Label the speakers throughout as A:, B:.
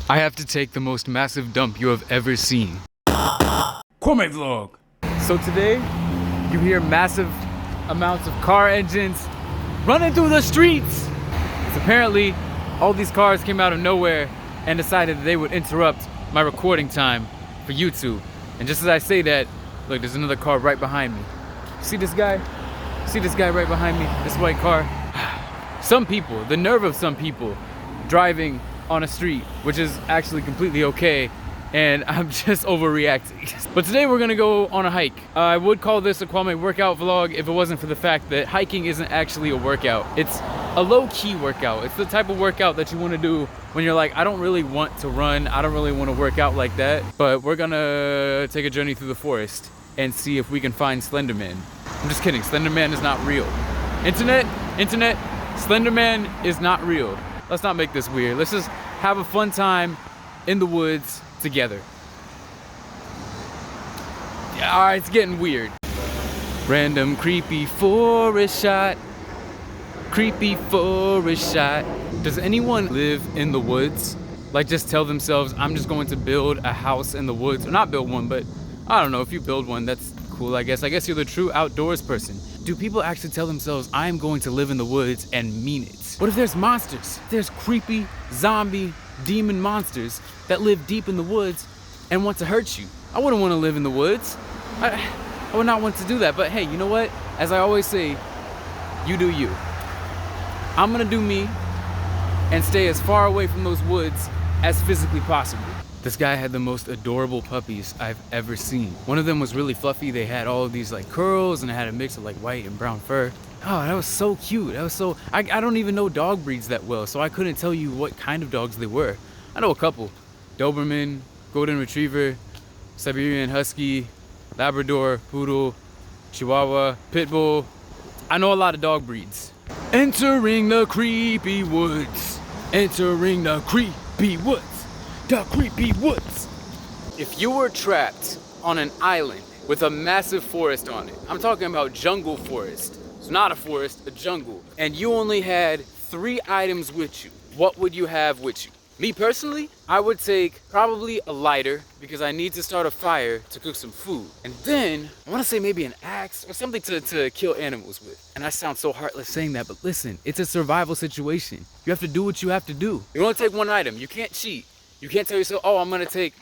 A: I have to take the most massive dump you have ever seen. Kwame vlog. So today, you hear massive amounts of car engines running through the streets. So apparently, all these cars came out of nowhere and decided that they would interrupt my recording time for YouTube. And just as I say that, look, there's another car right behind me. See this guy? See this guy right behind me? This white car? Some people, the nerve of some people driving on a street, which is actually completely okay, and I'm just overreacting. But today we're gonna go on a hike. I would call this a Kwame workout vlog if it wasn't for the fact that hiking isn't actually a workout. It's a low-key workout. It's the type of workout that you wanna do when you're like, I don't really want to run, I don't really wanna work out like that, but we're gonna take a journey through the forest and see if we can find Slender Man. I'm just kidding, Slender Man is not real. Internet, Slender Man is not real. Let's not make this weird. Let's just have a fun time in the woods together. Yeah, all right, it's getting weird. Random creepy forest shot. Creepy forest shot. Does anyone live in the woods? Like just tell themselves, I'm just going to build a house in the woods. Or not build one, but I don't know, if you build one, that's cool, I guess. I guess you're the true outdoors person. Do people actually tell themselves, I'm going to live in the woods and mean it? What if there's monsters? There's creepy, zombie, demon monsters that live deep in the woods and want to hurt you. I wouldn't want to live in the woods. I would not want to do that. But hey, you know what? As I always say, you do you. I'm gonna do me and stay as far away from those woods as physically possible. This guy had the most adorable puppies I've ever seen. One of them was really fluffy. They had all of these like curls and it had a mix of like white and brown fur. Oh, that was so cute. That was so, I don't even know dog breeds that well, so I couldn't tell you what kind of dogs they were. I know a couple. Doberman, Golden Retriever, Siberian Husky, Labrador, Poodle, Chihuahua, Pit Bull. I know a lot of dog breeds. Entering the creepy woods. Entering the creepy woods. The creepy woods. If you were trapped on an island with a massive forest on it, I'm talking about jungle forest. It's not a forest, a jungle. And you only had 3 items with you. What would you have with you? Me personally, I would take probably a lighter because I need to start a fire to cook some food. And then I want to say maybe an axe or something to kill animals with. And I sound so heartless saying that, but listen, it's a survival situation. You have to do what you have to do. You only take 1 item. You can't cheat. You can't tell yourself, oh, I'm gonna take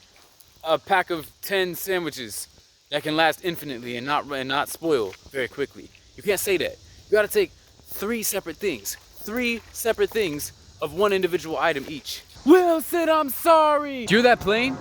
A: a pack of 10 sandwiches that can last infinitely and not spoil very quickly. You can't say that. You gotta take 3 separate things. 3 separate things of 1 individual item each. Wilson, I'm sorry! Do you hear that plane?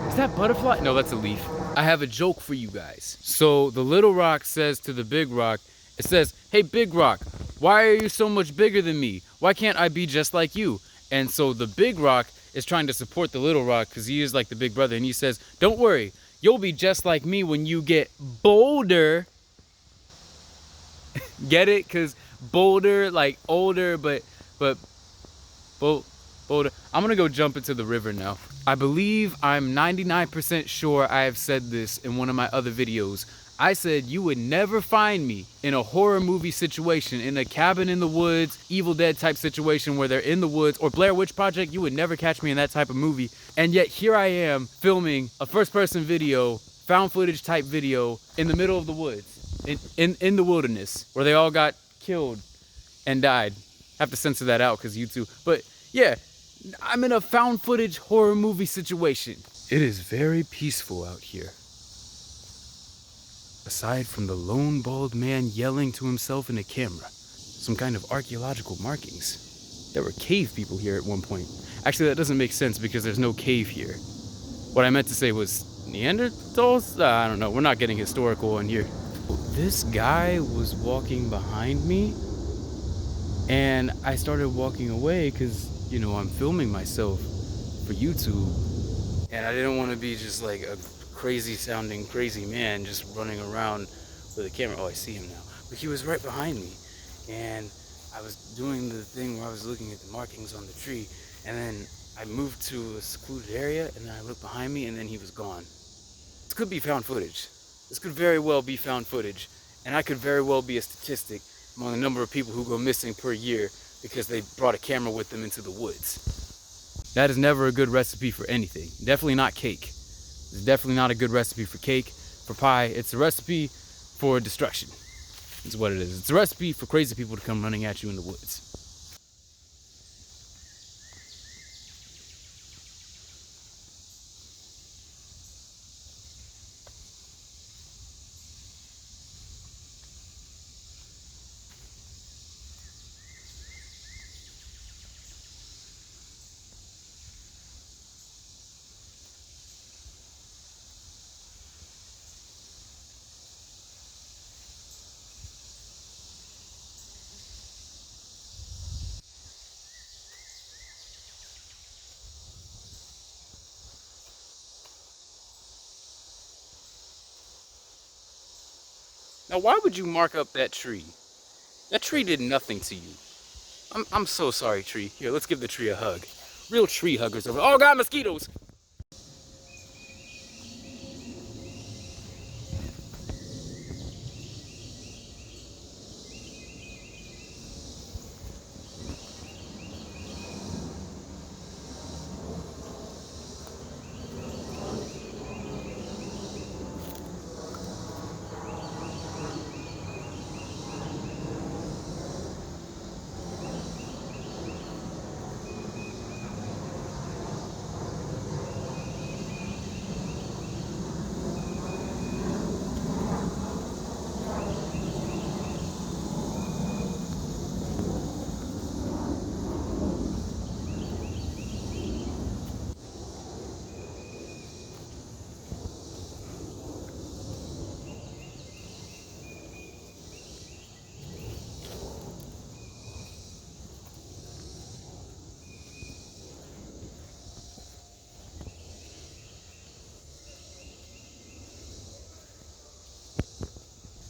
A: Is that butterfly? No, that's a leaf. I have a joke for you guys. So the little rock says to the big rock, it says, hey, big rock, why are you so much bigger than me? Why can't I be just like you? And so the big rock is trying to support the little rock because he is like the big brother, and he says, don't worry, you'll be just like me when you get bolder. Get it? Because boulder, like older, but bolder. I'm gonna go jump into the river now. I believe I'm 99% sure I have said this in one of my other videos. I said you would never find me in a horror movie situation, in a cabin in the woods, Evil Dead type situation where they're in the woods, or Blair Witch Project. You would never catch me in that type of movie. And yet here I am filming a first-person video, found footage type video in the middle of the woods, in the wilderness, where they all got killed and died. I have to censor that out because YouTube. But yeah, I'm in a found footage horror movie situation. It is very peaceful out here. Aside from the lone bald man yelling to himself in a camera. Some kind of archaeological markings. There were cave people here at one point. Actually, that doesn't make sense because there's no cave here. What I meant to say was Neanderthals? I don't know, we're not getting historical in here. This guy was walking behind me and I started walking away because, you know, I'm filming myself for YouTube and I didn't want to be just like a crazy sounding crazy man just running around with a camera. Oh, I see him now. But he was right behind me and I was doing the thing where I was looking at the markings on the tree, and then I moved to a secluded area and then I looked behind me and then he was gone. This could be found footage. This could very well be found footage, and I could very well be a statistic among the number of people who go missing per year because they brought a camera with them into the woods. That is never a good recipe for anything. Definitely not cake. It's definitely not a good recipe for cake, for pie. It's a recipe for destruction. It's what it is. It's a recipe for crazy people to come running at you in the woods. Now, why would you mark up that tree? That tree did nothing to you. I'm so sorry, tree. Here, let's give the tree a hug. Real tree huggers over. Oh God, mosquitoes!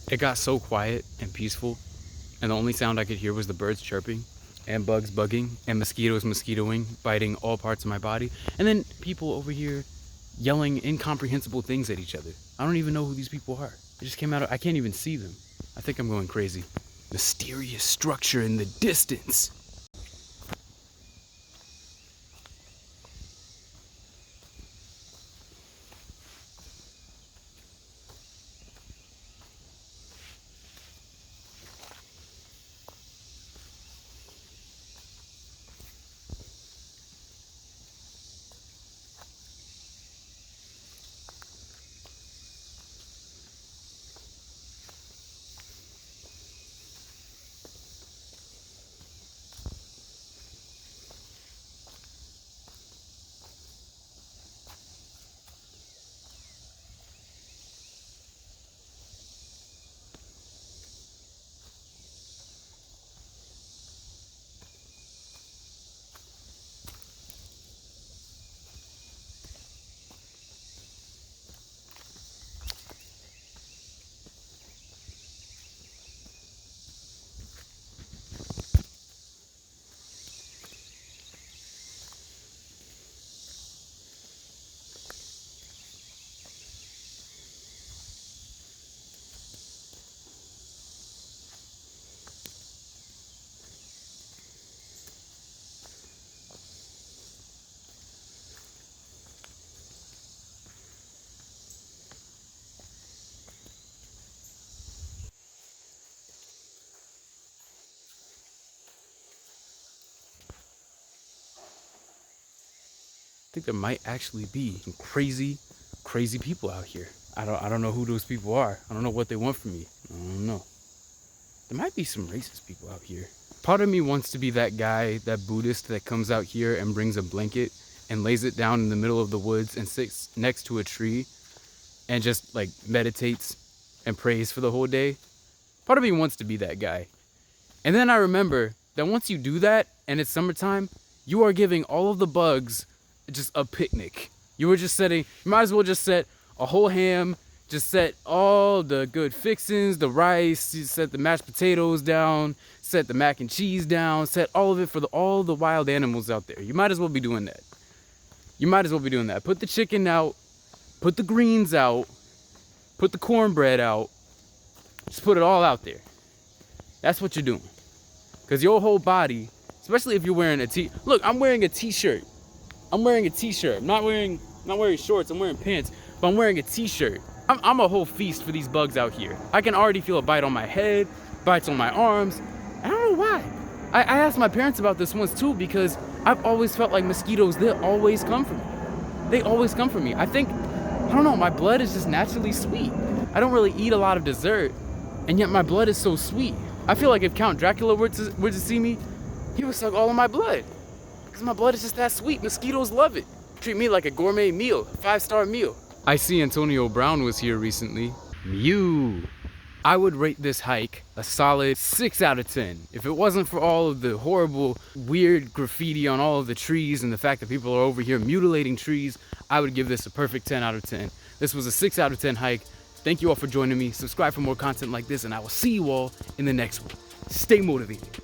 A: It got so quiet and peaceful, and the only sound I could hear was the birds chirping, and bugs bugging, and mosquitoes mosquitoing, biting all parts of my body, and then people over here yelling incomprehensible things at each other. I don't even know who these people are. They just came out of, I can't even see them. I think I'm going crazy. Mysterious structure in the distance. I think there might actually be some crazy, crazy people out here. I don't know who those people are. I don't know what they want from me. I don't know. There might be some racist people out here. Part of me wants to be that guy, that Buddhist that comes out here and brings a blanket and lays it down in the middle of the woods and sits next to a tree and just like meditates and prays for the whole day. Part of me wants to be that guy. And then I remember that once you do that and it's summertime, you are giving all of the bugs just a picnic. You were just setting, you might as well just set a whole ham, just set all the good fixings, the rice, you set the mashed potatoes down, set the mac and cheese down, set all of it for all the wild animals out there. You might as well be doing that. You might as well be doing that. Put the chicken out, put the greens out, put the cornbread out, just put it all out there. That's what you're doing. Because your whole body, especially if you're wearing look, I'm wearing a t-shirt. I'm wearing a t-shirt. I'm not wearing shorts, I'm wearing pants, but I'm wearing a t-shirt. I'm a whole feast for these bugs out here. I can already feel a bite on my head, bites on my arms. I don't know why. I asked my parents about this once too because I've always felt like mosquitoes, they always come for me. They always come for me. I don't know, my blood is just naturally sweet. I don't really eat a lot of dessert, and yet my blood is so sweet. I feel like if Count Dracula were to see me, he would suck all of my blood. Because my blood is just that sweet. Mosquitoes love it. Treat me like a gourmet meal, a 5-star meal. I see Antonio Brown was here recently. Mew. I would rate this hike a solid 6 out of 10. If it wasn't for all of the horrible, weird graffiti on all of the trees and the fact that people are over here mutilating trees, I would give this a perfect 10 out of 10. This was a 6 out of 10 hike. Thank you all for joining me. Subscribe for more content like this, and I will see you all in the next one. Stay motivated.